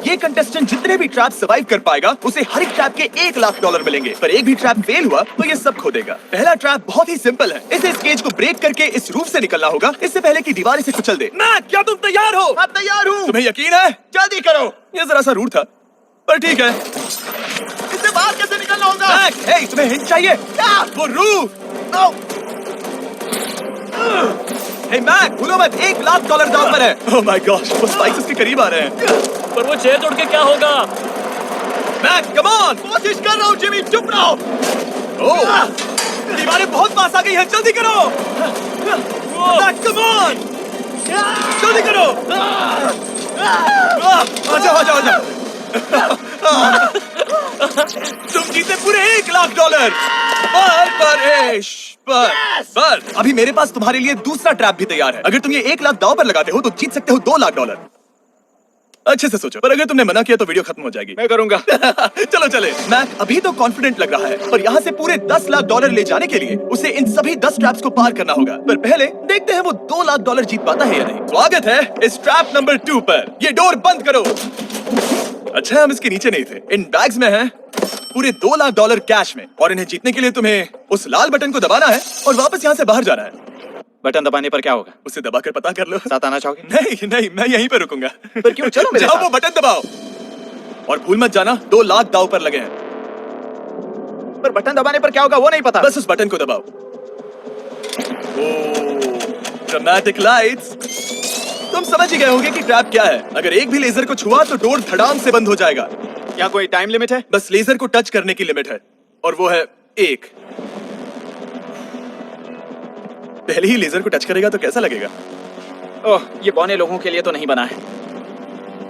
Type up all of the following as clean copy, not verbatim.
ये कंटेस्टेंट जितने भी ट्रैप सर्वाइव कर पाएगा उसे हर एक ट्रैप के $1 लाख मिलेंगे। पर एक भी ट्रैप फेल हुआ तो ये सब खो देगा। पहला ट्रैप बहुत ही सिंपल है, इसे इस केज को ब्रेक करके इस रूफ से निकलना होगा इससे पहले कि दीवार इसे कुचल दे। मैक, क्या तुम तैयार हो? मैं तैयार हूँ। तुम्हें यकीन है? जल्दी करो। ये जरा सा रूट था पर ठीक है। इससे बाहर कैसे निकलना होगा? मैक, हे, तुम्हें हिंट चाहिए? क्या? वो रूफ। हे मैक, भूलो मत, $1 लाख दांव पर है। ओह माय गॉश, वो स्पाइक्स के करीब आ रहे हैं। पर वो चेयर तोड़ के क्या होगा? Mac, come on. कोशिश कर रहा हूँ जिमी, चुप रहो। ओह, दीवारें बहुत पास आ गई हैं, जल्दी करो। मैक, कम ऑन, जल्दी करो। आ जाओ, आ जाओ, आ जाओ। तुम जीते पूरे $1 लाख। पर अभी मेरे पास तुम्हारे लिए दूसरा ट्रैप भी तैयार है। अगर तुम ये $1 लाख दांव पर लगाते हो तो जीत सकते हो $2 लाख। अच्छे से सोचो, पर अगर तुमने मना किया तो वीडियो खत्म हो जाएगी। मैं करूँगा। चलो चले। मैक अभी तो कॉन्फिडेंट लग रहा है, पर यहाँ से पूरे $10 लाख ले जाने के लिए उसे इन सभी 10 ट्रैप्स को पार करना होगा। पर पहले देखते हैं वो $2 लाख जीत पाता है या नहीं। स्वागत है इस ट्रैप नंबर 2 पर। ये डोर बंद करो। अच्छा, हम इसके नीचे नहीं थे। इन बैग्स में है पूरे $2 लाख कैश में, और इन्हें जीतने के लिए तुम्हें उस लाल बटन को दबाना है और वापस यहाँ से बाहर जाना है। बटन दबाने पर क्या होगा? उसे दबाकर पता कर लो। साथ आना चाहोगे? नहीं नहीं, मैं यहीं पर रुकूंगा। पर क्यों? चलो मेरे जाओ, साथ। वो बटन दबाओ और भूल मत जाना $2 लाख दांव पर लगे हैं। पर बटन दबाने पर क्या होगा वो नहीं पता। बस उस बटन को दबाओ। Dramatic lights. तुम समझ ही गए होंगे कि ट्रैप क्या है। अगर एक भी लेजर को छुआ तो डोर धड़ाम से बंद हो जाएगा। क्या कोई टाइम लिमिट है? बस लेजर को टच करने की लिमिट है, और वो है 1। पहले ही लेजर को टच करेगा तो कैसा लगेगा? ओह, ये बौने लोगों के लिए तो नहीं बना है।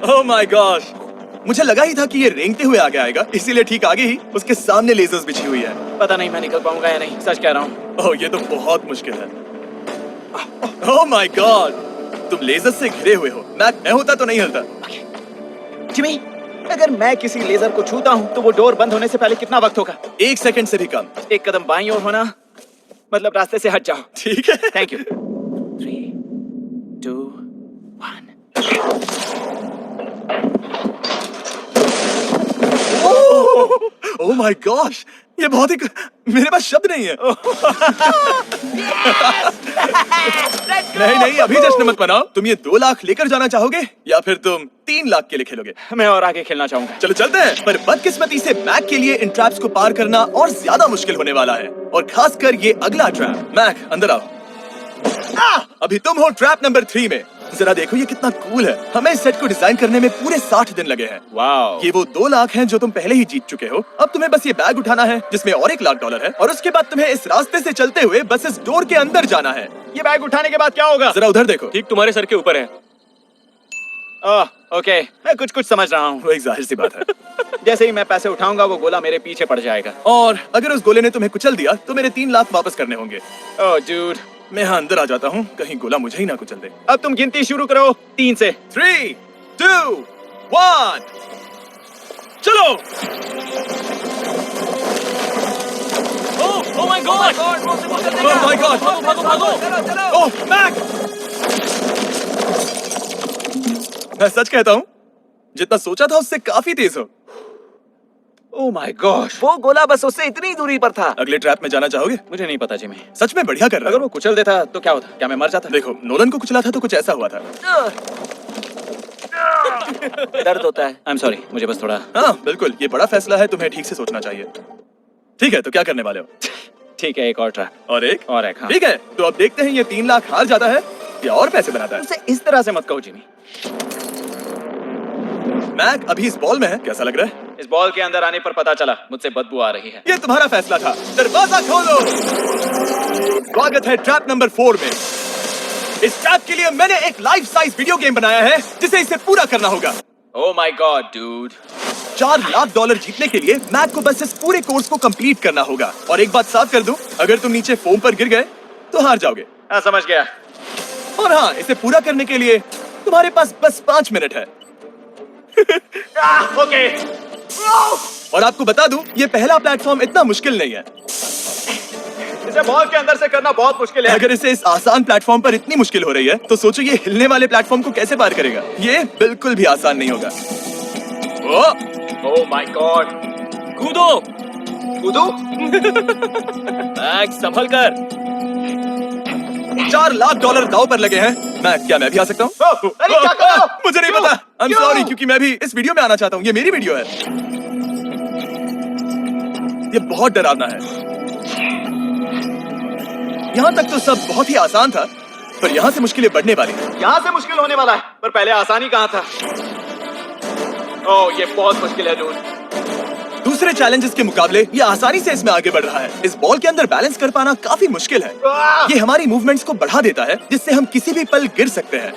ओह माय गॉश, मुझे लगा ही था कि ये रेंगते हुए आगे आएगा, इसीलिए ठीक आगे ही उसके सामने लेजर्स बिछी हुई है। पता नहीं मैं निकल पाऊंगा या नहीं, सच कह रहा हूँ। ओह, ये तो बहुत मुश्किल है। ओह माय गॉड, तुम लेजर से घिरे हुए हो। मैं होता तो नहीं हिलता। जिमी, अगर मैं किसी लेजर को छूता हूँ तो वो डोर बंद होने से पहले कितना वक्त होगा? 1 सेकंड से भी कम। एक कदम बाईं ओर होना, मतलब रास्ते से हट जाओ। ठीक है, thank you. 3, 2, 1। Oh my gosh, ये बहुत ही, मेरे पास शब्द नहीं है। नहीं नहीं, अभी जश्न मत मनाओ। तुम ये 2 लाख लेकर जाना चाहोगे या फिर तुम 3 लाख के लिए खेलोगे? मैं और आगे खेलना चाहूंगा। चलो चलते हैं। पर बदकिस्मती से मैक के लिए इन ट्रैप्स को पार करना और ज्यादा मुश्किल होने वाला है, और खासकर ये अगला ट्रैप। मैक, अंदर आओ। अभी तुम हो ट्रैप नंबर 3 में। जरा देखो ये कितना कूल है। हमें इस सेट को डिजाइन करने में पूरे 60 दिन लगे हैं। वाओ। ये वो 2 लाख हैं जो तुम पहले ही जीत चुके हो। अब तुम्हें बस ये बैग उठाना है जिसमें और $1 लाख है, और उसके बाद तुम्हें इस रास्ते से चलते हुए बस इस डोर के अंदर जाना है। ये बैग उठाने के बाद क्या होगा? जरा उधर देखो। ठीक तुम्हारे सर के ऊपर है। ओह, ओके, मैं कुछ समझ रहा हूँ। वो एक जाहिर सी बात है। जैसे ही मैं पैसे उठाऊंगा वो गोला मेरे पीछे पड़ जाएगा। और अगर उस गोले ने तुम्हें कुचल दिया तो मेरे 3 लाख वापस करने होंगे। ओह डूड, मैं यहाँ अंदर आ जाता हूँ, कहीं गोला मुझे ही ना कुचल दे। अब तुम गिनती शुरू करो 3 से। 3, 2, 1, चलो। Oh my God! Oh my God! भागो भागो! ओह मैक! मैं सच कहता हूँ, जितना सोचा था उससे काफी तेज हो। ओह माय गॉश, वो गोला बस उससे इतनी दूरी पर था। अगले ट्रैप में जाना चाहोगे? मुझे नहीं पता जिमी। सच में बढ़िया कर रहा अगर है। वो कुचल देता तो क्या होता? क्या मैं मर जाता? देखो, नोलन को कुचला था तो कुछ ऐसा हुआ था। दर्द होता है। आई एम सॉरी, मुझे बस थोड़ा। हाँ बिल्कुल, ये बड़ा फैसला है, तुम्हें ठीक से सोचना चाहिए। ठीक है, तो क्या करने वाले हो? ठीक है, एक और ट्रैप। और एक? और एक, हाँ। ठीक है, तो अब देखते हैं ये 3 लाख हार जाता है या और पैसे बनाता है। उसे इस तरह से मत कहो जिमी। मैक अभी इस बॉल में है, कैसा लग रहा है? इस बॉल के अंदर आने पर पता चला मुझसे बदबू आ रही है। ये तुम्हारा फैसला था। दरवाजा खोलो। स्वागत है ट्रैप नंबर 4 में। इस ट्रैप के लिए मैंने एक लाइफ साइज वीडियो गेम बनाया है जिसे इसे पूरा करना होगा। Oh my God dude. $4 lakh जीतने के लिए मैक को बस इस पूरे कोर्स को कंप्लीट करना होगा। और एक बात साफ कर दूं, अगर तुम नीचे फोम पर गिर गए तो हार जाओगे। हाँ, समझ गया। और हाँ, इसे पूरा करने के लिए तुम्हारे पास बस 5 मिनट है। ओके। और आपको बता दूं, ये पहला प्लेटफॉर्म इतना मुश्किल नहीं है। इसे बॉल के अंदर से करना बहुत मुश्किल है। अगर इसे इस आसान प्लेटफॉर्म पर इतनी मुश्किल हो रही है तो सोचो ये हिलने वाले प्लेटफॉर्म को कैसे पार करेगा। ये बिल्कुल भी आसान नहीं होगा। Oh my God! कूदो! कूदू? मैक संभल कर! $4 लाख दाव पर लगे हैं। क्या मैं भी आ सकता हूँ? अरे क्या कर रहे हो? मुझे नहीं क्यों? पता। I'm क्यों? sorry, क्योंकि मैं भी इस वीडियो में आना चाहता हूँ। ये मेरी वीडियो है। ये बहुत डरावना है। यहाँ तक तो सब बहुत ही आसान था, पर यहाँ से मुश्किलें बढ़ने वाली हैं। यहाँ से मुश्किल होने वाला है, पर पहले आसानी कहाँ था? ओह, ये बहुत मुश्किल है डूड। दूसरे चैलेंजेस के मुकाबले ये आसानी से इसमें आगे बढ़ रहा है। इस बॉल के अंदर बैलेंस कर पाना काफी मुश्किल है। ये हमारी मूवमेंट्स को बढ़ा देता है, जिससे हम किसी भी पल गिर सकते हैं।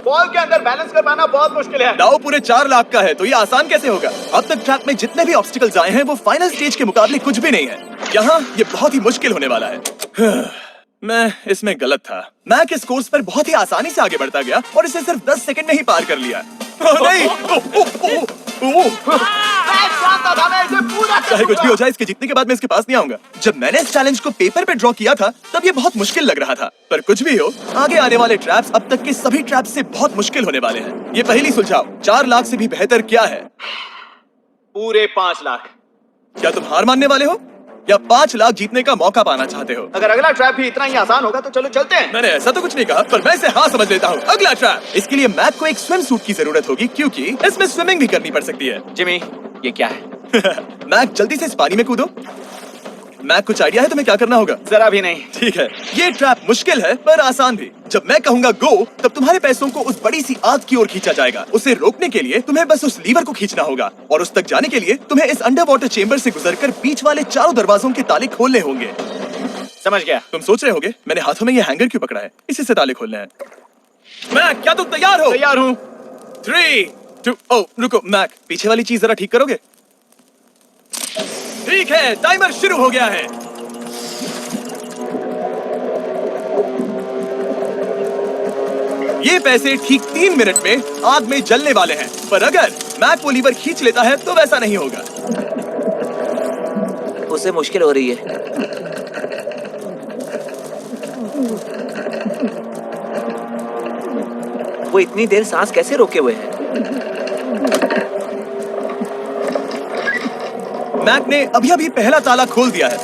बॉल के अंदर बैलेंस कर पाना बहुत मुश्किल है। दाव पूरे 4 लाख का है, तो ये आसान कैसे होगा? अब तक ट्रैक में जितने भी ऑब्स्टिकल्स आए हैं, वो फाइनल स्टेज के मुकाबले कुछ भी नहीं है। यहाँ ये बहुत ही मुश्किल होने वाला है। मैं इसमें गलत था। मैक इस कोर्स पर बहुत ही आसानी से आगे बढ़ता गया और इसे सिर्फ 10 सेकंड में ही पार कर लिया। नहीं! मैं जानता था, मैं इसे पूरा कर चाहे कुछ भी दूंगा। हो जाए, इसके जीतने के बाद मैं इसके पास नहीं आऊंगा। जब मैंने इस चैलेंज को पेपर पे ड्रॉ किया था, तब ये बहुत मुश्किल लग रहा था। पर कुछ भी हो, आगे आने वाले ट्रैप्स अब तक के सभी ट्रैप्स से बहुत मुश्किल होने वाले हैं। ये पहली सुलझाओ, 4 लाख से भी बेहतर क्या है? पूरे 5 लाख। क्या तुम हार मानने वाले हो या 5 लाख जीतने का मौका पाना चाहते हो? अगर अगला ट्रैप भी इतना ही आसान होगा तो चलो चलते हैं। मैंने ऐसा तो कुछ नहीं कहा, पर मैं इसे हाँ समझ लेता हूँ। अगला ट्रैप। इसके लिए मैक को एक स्विम सूट की जरूरत होगी, क्योंकि इसमें स्विमिंग भी करनी पड़ सकती है। जिमी, ये क्या है? मैक, जल्दी से इस पानी में कूदो। मैक, कुछ आइडिया है तुम्हें क्या करना होगा? जरा भी नहीं। ठीक है, ये ट्रैप मुश्किल है पर आसान भी। जब मैं कहूंगा गो, तब तुम्हारे पैसों को उस बड़ी सी आग की ओर खींचा जाएगा। उसे रोकने के लिए तुम्हें बस उस लीवर को खींचना होगा, और उस तक जाने के लिए तुम्हें इस अंडर वाटर चेम्बर से गुजरकर बीच वाले चारों दरवाजों के ताले खोलने होंगे। समझ गया। तुम सोच रहे होगे मैंने हाथों में ये हैंगर क्यों पकड़ा है? इसी से ताले खोलने हैं। मैक, क्या तुम तैयार हो? तैयार हूँ। 3, 2, ओह रुको मैक, पीछे वाली चीज जरा ठीक करोगे? ठीक है, टाइमर शुरू हो गया है। ये पैसे ठीक 3 मिनट में आग में जलने वाले हैं, पर अगर मैक वो लीवर खींच लेता है तो वैसा नहीं होगा। उसे मुश्किल हो रही है। वो इतनी देर सांस कैसे रोके हुए है? मैक ने अभी पहला ताला खोल दिया है।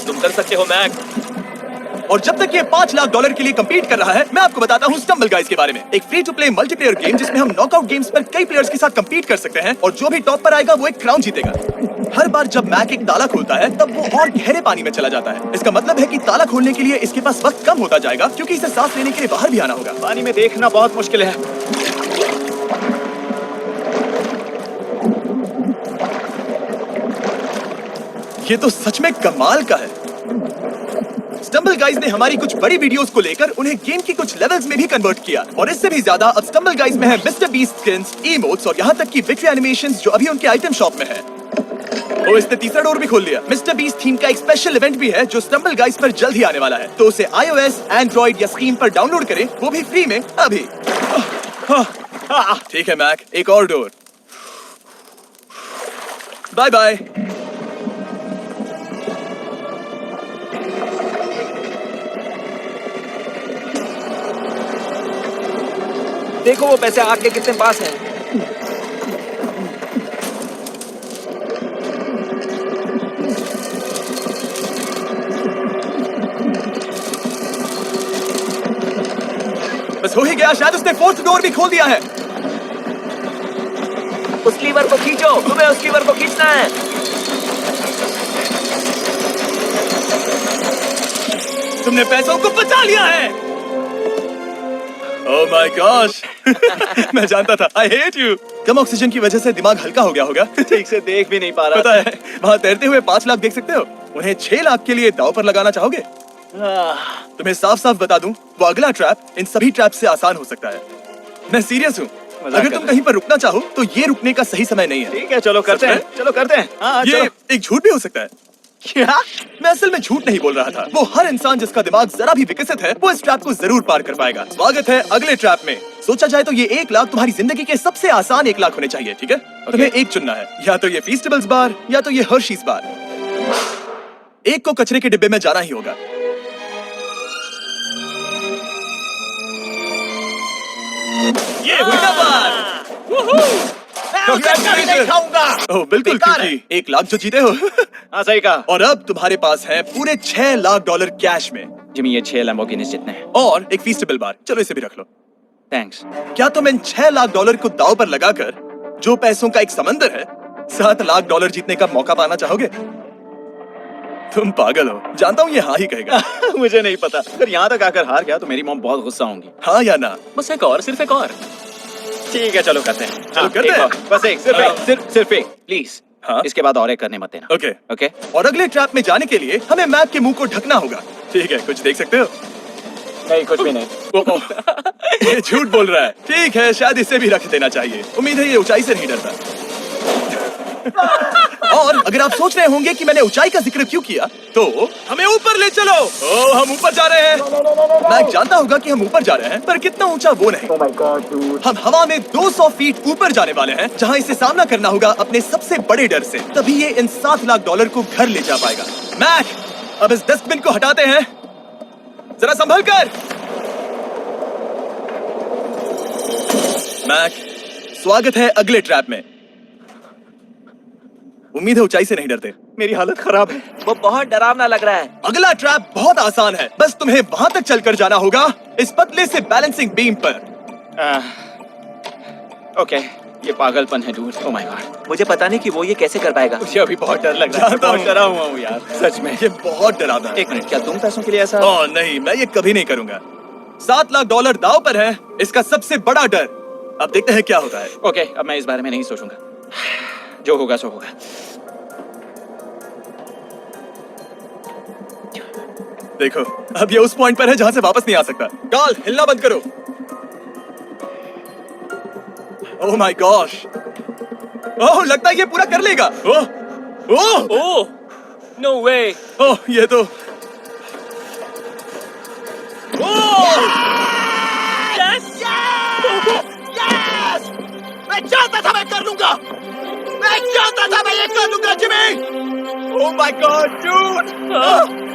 तुम कर सकते हो मैक। और जब तक ये $5 लाख के लिए compete कर रहा है, मैं आपको बताता हूँ स्टम्बल गाइज के बारे में। एक free to play multiplayer game जिसमें हम नॉकआउट गेम्स पर कई प्लेयर्स के साथ compete कर सकते हैं, और जो भी टॉप पर आएगा वो एक क्राउन जीतेगा। हर बार जब मैक एक ताला खोलता है, तब वो और गहरे पानी में चला जाता है। इसका मतलब है कि ताला खोलने के लिए इसके पास वक्त कम होता जाएगा, क्योंकि इसे सांस लेने के लिए बाहर भी आना होगा। पानी में देखना बहुत मुश्किल है। ये तो सच में कमाल का है। स्टम्बल गाइज ने हमारी कुछ बड़ी वीडियोस को लेकर उन्हें गेम की कुछ लेवल्स में भी कन्वर्ट किया, और इससे भी ज्यादा अब स्टम्बल गाइज में है मिस्टर बीस्ट स्किन्स, इमोट्स और यहाँ तक कि विक्ट्री एनिमेशंस जो अभी उनके आइटम शॉप में है। ओ, इसने तीसरा डोर भी खोल लिया। मिस्टर बीस्ट थीम का एक स्पेशल इवेंट भी है जो स्टम्बल गाइज पर जल्द ही आने वाला है, तो उसे iOS, एंड्रॉइड या स्क्रीन पर डाउनलोड करें, वो भी फ्री में अभी। ठीक है मैक, एक और डोर। Bye bye. देखो वो पैसे आग के कितने पास हैं। बस हो ही गया, शायद उसने 4th डोर भी खोल दिया है। उस लीवर को खींचो, तुम्हें उस लीवर को खींचना है। तुमने पैसों को बचा लिया है। ओह माय गॉश। मैं जानता था। I hate you। Come oxygen की वजह से दिमाग हल्का हो गया होगा। ठीक से देख भी नहीं पा रहा। पता है, वहाँ तैरते हुए 5 लाख देख सकते हो। उन्हें 6 लाख के लिए दांव पर लगाना चाहोगे? तुम्हें साफ साफ बता दूं, वो अगला ट्रैप इन सभी ट्रैप से आसान हो सकता है। मैं सीरियस हूँ। अगर तुम कहीं पर रुकना चाहो तो ये रुकने का सही समय नहीं है। ठीक है, चलो करते हैं। चलो करते हैं। हाँ, ये चलो। एक झूठ भी हो सकता है। क्या? मैं असल में झूठ नहीं बोल रहा था। वो हर इंसान जिसका दिमाग जरा भी विकसित है, वो इस ट्रैप को जरूर पार कर पाएगा। स्वागत है अगले ट्रैप में। सोचा जाए तो ये 1 लाख तुम्हारी जिंदगी के सबसे आसान 1 लाख होने चाहिए, ठीक है? तुम्हें एक चुनना है, या तो ये फीस्टेबल्स बार या तो ये हर्शीज बार। एक को कचरे के डिब्बे में जाना ही होगा। ये हुई ना बात। मैं उसे कभी नहीं खाऊंगा। ओह बिल्कुल, बेकार है। क्योंकि 1 लाख जो जीते हो। हाँ सही कहा। और अब तुम्हारे पास है पूरे $6 लाख कैश में, जिमी ये 6 लैम्बोर्गिनीज जितने हैं। और एक फीस्टेबल बार। चलो इसे भी रख लो। थैंक्स। क्या तुम इन $6 लाख को दांव पर लगाकर, जो पैसों का एक समंदर है, $7 लाख जीतने का मौका पाना चाहोगे? तुम पागल हो, जानता हूँ ये हाँ ही कहेगा। मुझे नहीं पता, अगर यहाँ तक आकर हार गया तो मेरी मॉम बहुत गुस्सा होंगी। हाँ या ना? बस एक और, सिर्फ एक और। ठीक है चलो करते हैं। चलो करते एक हैं। और, बस एक, सिर्फ एक प्लीज। हाँ? इसके बाद और एक करने मत देना। ओके। ओके। और अगले ट्रैप में जाने के लिए हमें मैक के मुंह को ढकना होगा। ठीक है, कुछ देख सकते हो? नहीं कुछ भी नहीं। ये झूठ बोल रहा है। ठीक है, शायद इसे भी रख देना चाहिए। उम्मीद है ये ऊंचाई से नहीं डरता। और अगर आप सोच रहे होंगे कि मैंने ऊंचाई का जिक्र क्यों किया, तो हमें ऊपर ले चलो। ओह, हम ऊपर जा रहे हैं। मैं जानता होगा कि हम ऊपर जा रहे हैं, पर कितना ऊंचा वो नहीं। हम हवा में 200 फीट ऊपर जाने वाले हैं, जहां इसे सामना करना होगा अपने सबसे बड़े डर से। तभी ये इन $7 लाख को घर ले जा पाएगा। मैक, अब इस डस्टबिन को हटाते हैं। जरा संभल कर। मैक, स्वागत है अगले ट्रैप में। उम्मीद है ऊंचाई से नहीं डरते। मेरी हालत खराब है। वो बहुत डरावना लग रहा है। अगला ट्रैप बहुत आसान है, बस तुम्हें वहां तक चलकर जाना होगा, इस पतले से बैलेंसिंग बीम पर। ओके, ये पागलपन है डूड। ओह माय गॉड, मुझे पता नहीं कि वो ये कैसे कर पाएगा। मुझे अभी बहुत डर लग रहा है। जानता बहुत हूँ। डरा हुआ हूँ यार, सच में। ये बहुत डरावना है। एक मिनट, क्या तुम पैसों के लिए ऐसा? ओह नहीं, मैं ये कभी नहीं करूंगा। $7 लाख दांव पर है, इसका सबसे बड़ा डर। अब देखते हैं क्या होता है। ओके, अब मैं इस बारे में नहीं सोचूंगा। जो होगा सो होगा। देखो, अब ये उस पॉइंट पर है जहां से वापस नहीं आ सकता। गाल हिलना बंद करो। ओह माय गॉश। ओह, लगता है ये पूरा कर लेगा। ओह ओह ओह, नो वे। ओह, ये तो मैं चाहता था मैं कर लूंगा। मैं चाहता था मैं ये कर लूंगा Jimmy. Oh my God dude.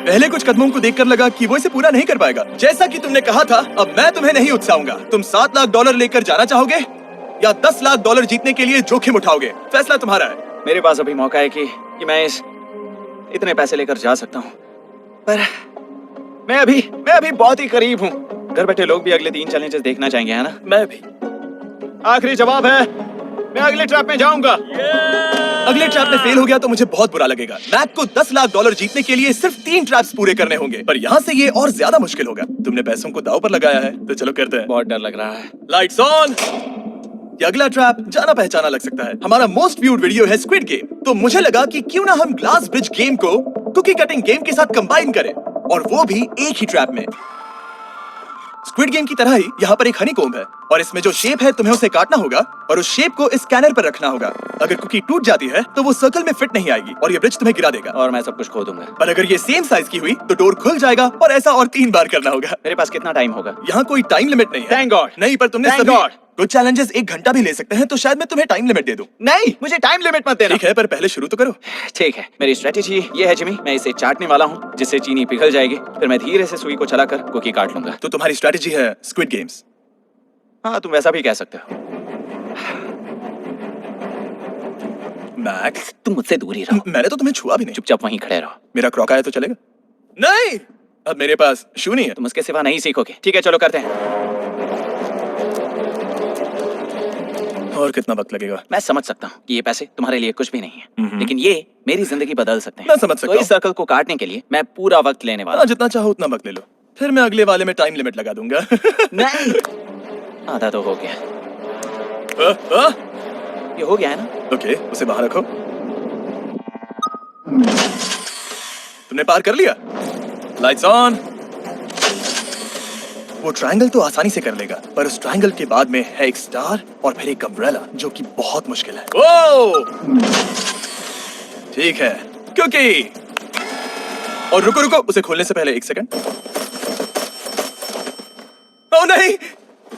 पहले कुछ कदमों को देखकर लगा कि वो इसे पूरा नहीं कर पाएगा। जैसा कि तुमने कहा था, अब मैं तुम्हें नहीं उकसाऊंगा। तुम $7 लाख लेकर जाना चाहोगे या $10 लाख जीतने के लिए जोखिम उठाओगे? फैसला तुम्हारा है। मेरे पास अभी मौका है कि मैं इतने पैसे लेकर जा सकता हूँ, पर मैं अभी बहुत ही करीब हूँ। घर बैठे लोग भी अगले 3 चैलेंजेस देखना चाहेंगे, है ना? मैं भी। आखिरी जवाब है, मैं अगले ट्रैप में जाऊंगा। अगले ट्रैप में फेल हो गया तो मुझे बहुत बुरा लगेगा। मैक को $10 लाख जीतने के लिए सिर्फ 3 ट्रैप्स पूरे करने होंगे, पर यहाँ से ये और ज्यादा मुश्किल होगा। तुमने पैसों को दांव पर लगाया है, तो चलो करते हैं। बहुत डर लग रहा है। Lights on. ये अगला ट्रैप जाना पहचाना लग सकता है। हमारा मोस्ट व्यूड वीडियो है स्क्विड गेम, तो मुझे लगा कि क्यों ना हम ग्लास ब्रिज गेम को कुकी कटिंग गेम के साथ कंबाइन करें, और वो भी एक ही ट्रैप में। स्क्विड गेम की तरह ही यहाँ पर एक हनीकॉम्ब है, और इसमें जो शेप है तुम्हें उसे काटना होगा और उस शेप को इस स्कैनर पर रखना होगा। अगर कुकी टूट जाती है तो वो सर्कल में फिट नहीं आएगी और ये ब्रिज तुम्हें गिरा देगा। और मैं सब कुछ खो दूंगा। पर अगर ये सेम साइज की हुई तो डोर खुल जाएगा, और ऐसा और 3 बार करना होगा। मेरे पास कितना टाइम होगा? यहाँ कोई टाइम लिमिट नहीं है। Thank God. नहीं, पर तुमने Thank सभी God. कुछ चैलेंजेस 1 घंटा भी ले सकते हैं, तो शायद मैं तुम्हें टाइम लिमिट दे दूं। नहीं, मुझे टाइम लिमिट मत देना। ठीक है, पर पहले शुरू तो करो। ठीक है, मेरी स्ट्रेटेजी ये है जिमी, मैं इसे चाटने वाला हूँ जिससे चीनी पिघल जाएगी, फिर मैं धीरे से सुई को चलाकर कुकी काट लूंगा। तो तुम्हारी स्ट्रैटेजी है स्क्विड गेम्स। हाँ, तुम वैसा भी कह सकते हो। मैक, तुम मुझसे दूर ही रहो। मैंने तो तुम्हें छुआ भी नहीं। चुपचाप वहीं खड़े रहो। मेरा क्रॉक आया तो चलेगा? नहीं, अब मेरे पास शू नहीं है। तुम उसके सिवा नहीं सीखोगे। ठीक है, चलो करते हैं। और कितना वक्त लगेगा? मैं समझ सकता हूँ कि ये पैसे तुम्हारे लिए कुछ भी नहीं है, लेकिन ये मेरी जिंदगी बदल सकते हैं। मैं समझ सकता तो इस सर्कल को काटने के लिए मैं पूरा वक्त लेने वाला हाँ, जितना चाहो उतना वक्त ले लो, फिर मैं अगले वाले में टाइम लिमिट लगा दूंगा। नहीं, आधा तो हो गया। आ? ये हो गया है ना? ओके, उसे बाहर रखो। तुमने पार कर लिया। Lights on. वो ट्रायंगल तो आसानी से कर लेगा, पर उस ट्रायंगल के बाद में है एक स्टार और फिर एक अम्ब्रेला, जो कि बहुत मुश्किल है। ओ! ठीक है, क्योंकि और रुको, उसे खोलने से पहले 1 सेकंड। ओ नहीं,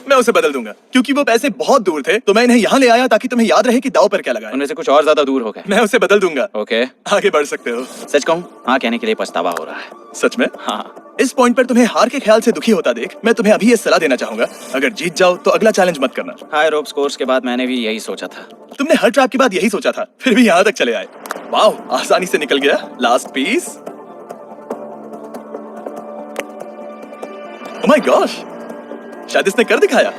मैं उसे बदल दूंगा क्योंकि वो पैसे बहुत दूर थे, तो मैं इन्हें यहाँ ले आया ताकि तुम्हें याद रहे कि दाव पर क्या लगा है। उनमें से कुछ और ज्यादा दूर हो गए। मैं उसे बदल दूंगा। ओके, आगे बढ़ सकते हो। सच कहूँ, हाँ कहने के लिए पछतावा हो रहा है। सच में? हाँ, इस पॉइंट पर तुम्हें हार के ख्याल से दुखी होता देख मैं तुम्हें अभी ये सलाह देना चाहूंगा, अगर जीत जाओ तो अगला चैलेंज मत करना। हाई रोप स्कोर्स के बाद मैंने भी यही सोचा था। तुमने हर ट्रैप के बाद यही सोचा था, फिर भी यहाँ तक चले आए। वाह, आसानी से निकल गया। Last piece. Oh my gosh, शायद इसने कर दिखाया।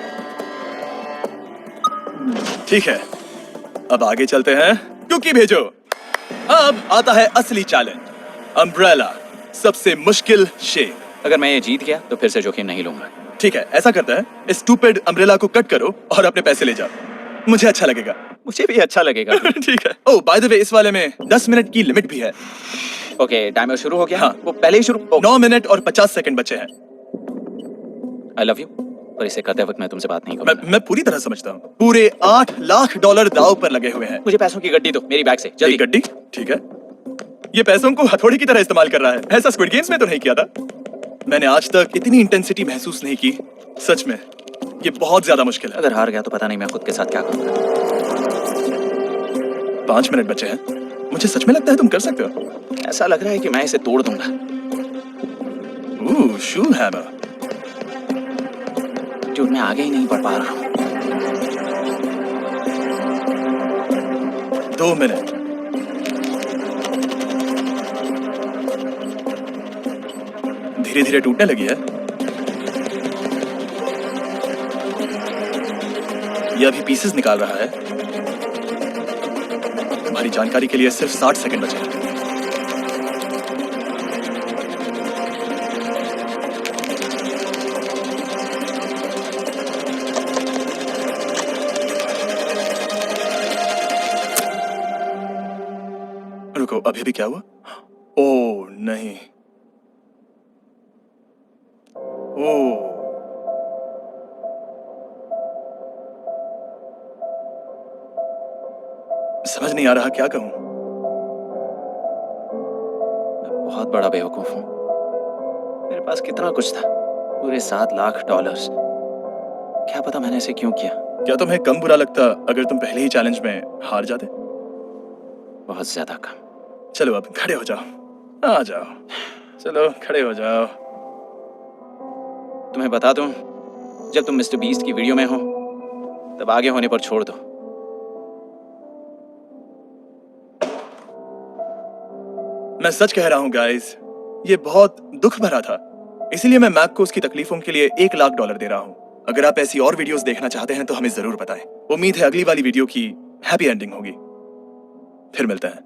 ठीक है, अब आगे चलते हैं। कुकी भेजो। अब आता है असली चैलेंज, अम्ब्रेला, सबसे मुश्किल शेप। अगर मैं ये जीत गया तो फिर से जोखिम नहीं लूंगा। ठीक है, ऐसा करते हैं, इस स्टूपिड अम्ब्रेला को कट करो और अपने पैसे ले जाओ। मुझे अच्छा लगेगा। मुझे भी अच्छा लगेगा। ठीक है। ओह बाय द वे, इस वाले में 10 मिनट की लिमिट भी है। ओके, टाइमर शुरू हो गया। हाँ। वो पहले ही शुरू। 9 मिनट और 50 सेकंड बचे हैं। आई लव यू, पर इसे करते वक्त मैं तुमसे बात नहीं करूंगा। मैं पूरी तरह समझता हूँ। पूरे $8 लाख दाव पर लगे हुए हैं। मुझे पैसों की गड्डी दो मेरी बैग से, जल्दी। एक गड्डी? ठीक है। ये पैसों को हथौड़ी की तरह इस्तेमाल कर रहा है। ऐसा स्क्विड गेम्स में तो नहीं किया था। मैंने आज तक इतनी इंटेंसिटी महसूस नहीं की। सच में, ये बहुत ज्यादा मुश्किल है। अगर हार गया तो पता नहीं मैं खुद के साथ क्या करूंगा। 5 मिनट बचे हैं। मुझे सच में लगता है तुम कर सकते हो। ऐसा लग रहा है कि मैं इसे तोड़ दूंगा। शू हैमर। क्यों मैं आगे ही नहीं बढ़ पा रहा हूँ। 2 मिनट। धीरे धीरे टूटने लगी है। ये अभी पीसेस निकाल रहा है। तुम्हारी जानकारी के लिए सिर्फ 60 सेकंड बचे हैं। रुको, अभी क्या हुआ? ओह नहीं। ओह, समझ नहीं आ रहा क्या कहूं। मैं बहुत बड़ा बेवकूफ हूँ। मेरे पास कितना कुछ था, पूरे $7 लाख। क्या पता मैंने इसे क्यों किया। क्या तुम्हें कम बुरा लगता अगर तुम पहले ही चैलेंज में हार जाते? बहुत ज्यादा कम। चलो अब खड़े हो जाओ, आ जाओ। चलो खड़े हो जाओ। तुम्हें बता दूं, जब तुम मिस्टर बीस्ट की वीडियो में हो तब आगे होने पर छोड़ दो। मैं सच कह रहा हूँ गाइस, ये बहुत दुख भरा था। इसीलिए मैं मैक को उसकी तकलीफों के लिए $1 लाख दे रहा हूँ। अगर आप ऐसी और वीडियोस देखना चाहते हैं तो हमें जरूर बताएं। उम्मीद है अगली वाली वीडियो की हैप्पी एंडिंग होगी। फिर मिलते हैं।